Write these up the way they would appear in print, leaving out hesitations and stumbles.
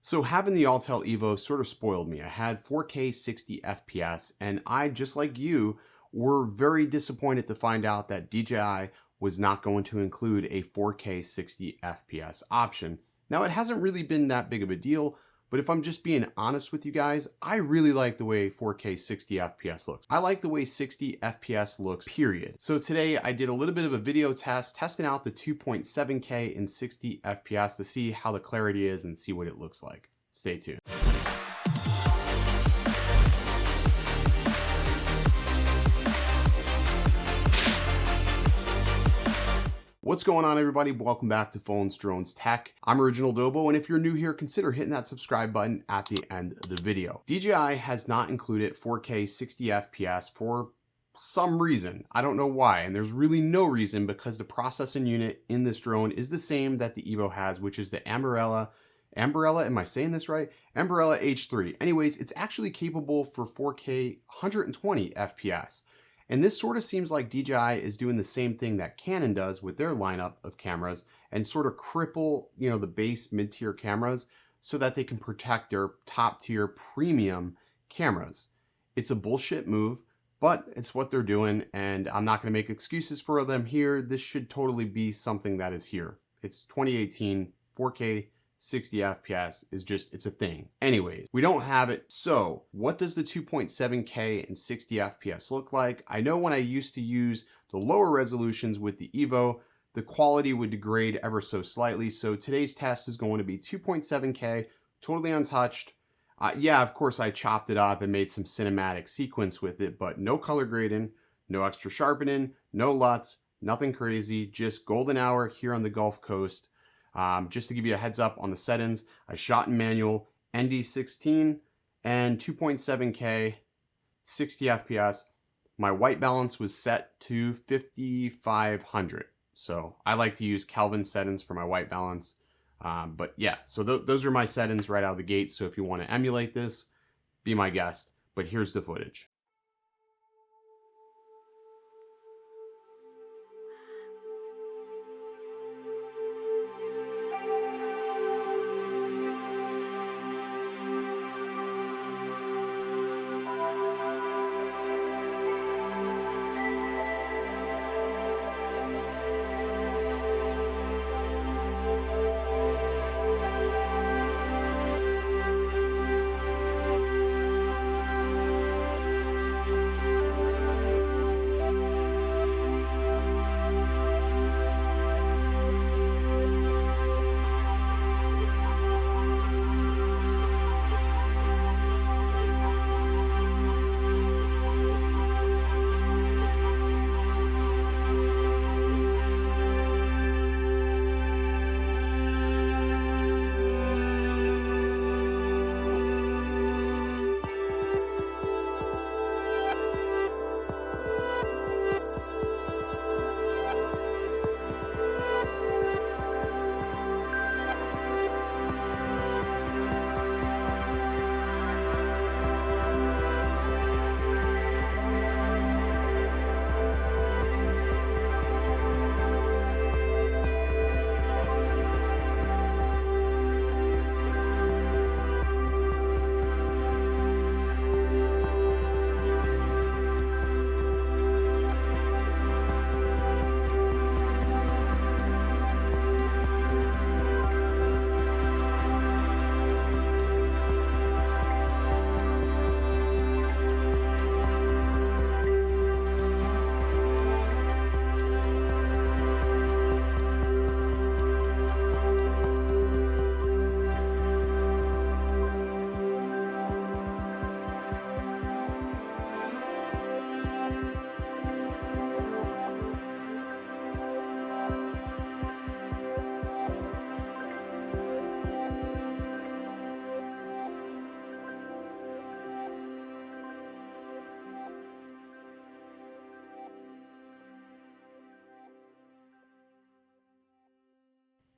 So having the Autel Evo sort of spoiled me. I had 4K 60 FPS, and I, just like you, were very disappointed to find out that DJI was not going to include a 4K 60 FPS option. Now, it hasn't really been that big of a deal, but if I'm just being honest with you guys, I really like the way 4K 60 FPS looks. I like the way 60 FPS looks, period. So today I did a little bit of a video test, testing out the 2.7K in 60 FPS to see how the clarity is and see what it looks like. Stay tuned. What's going on, everybody? Welcome back to Phones, Drones, Tech. I'm Original Dobo, and if you're new here, consider hitting that subscribe button at the end of the video. DJI has not included 4K 60 FPS for some reason. I don't know why, and there's really no reason because the processing unit in this drone is the same that the Evo has, which is the Ambarella, am I saying this right? Ambarella H3. Anyways, it's actually capable for 4K 120 FPS. And this sort of seems like DJI is doing the same thing that Canon does with their lineup of cameras and sort of cripple, the base mid-tier cameras so that they can protect their top-tier premium cameras. It's a bullshit move, but it's what they're doing, and I'm not going to make excuses for them here. This should totally be something that is here. It's 2018, 4K 60 FPS is just, it's a thing. Anyways, we don't have it. So what does the 2.7K and 60 FPS look like? I know when I used to use the lower resolutions with the Evo, the quality would degrade ever so slightly. So today's test is going to be 2.7K, totally untouched. Yeah, of course I chopped it up and made some cinematic sequence with it, but no color grading, no extra sharpening, no LUTs, nothing crazy, just golden hour here on the Gulf Coast. Just to give you a heads up on the settings, I shot in manual, ND16 and 2.7K, 60 FPS. My white balance was set to 5500. So I like to use Kelvin settings for my white balance. But yeah, so those are my settings right out of the gate. So if you want to emulate this, be my guest. But here's the footage.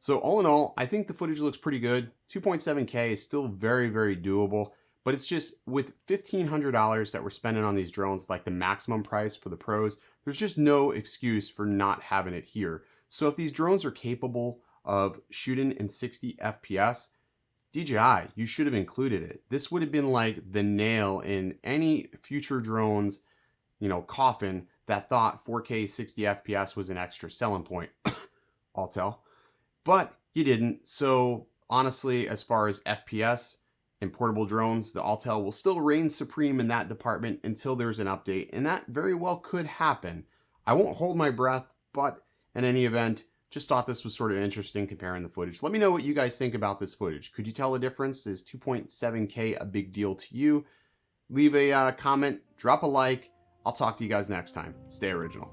So all in all, I think the footage looks pretty good. 2.7K is still very, very doable, but it's just with $1,500 that we're spending on these drones, like the maximum price for the pros, there's just no excuse for not having it here. So if these drones are capable of shooting in 60 FPS, DJI, you should have included it. This would have been like the nail in any future drones, coffin that thought 4K 60 FPS was an extra selling point. I'll tell. But you didn't. So honestly, as far as FPS and portable drones, the Autel will still reign supreme in that department until there's an update. And that very well could happen. I won't hold my breath, but in any event, just thought this was sort of interesting comparing the footage. Let me know what you guys think about this footage. Could you tell the difference? Is 2.7K a big deal to you? Leave a comment, drop a like. I'll talk to you guys next time. Stay original.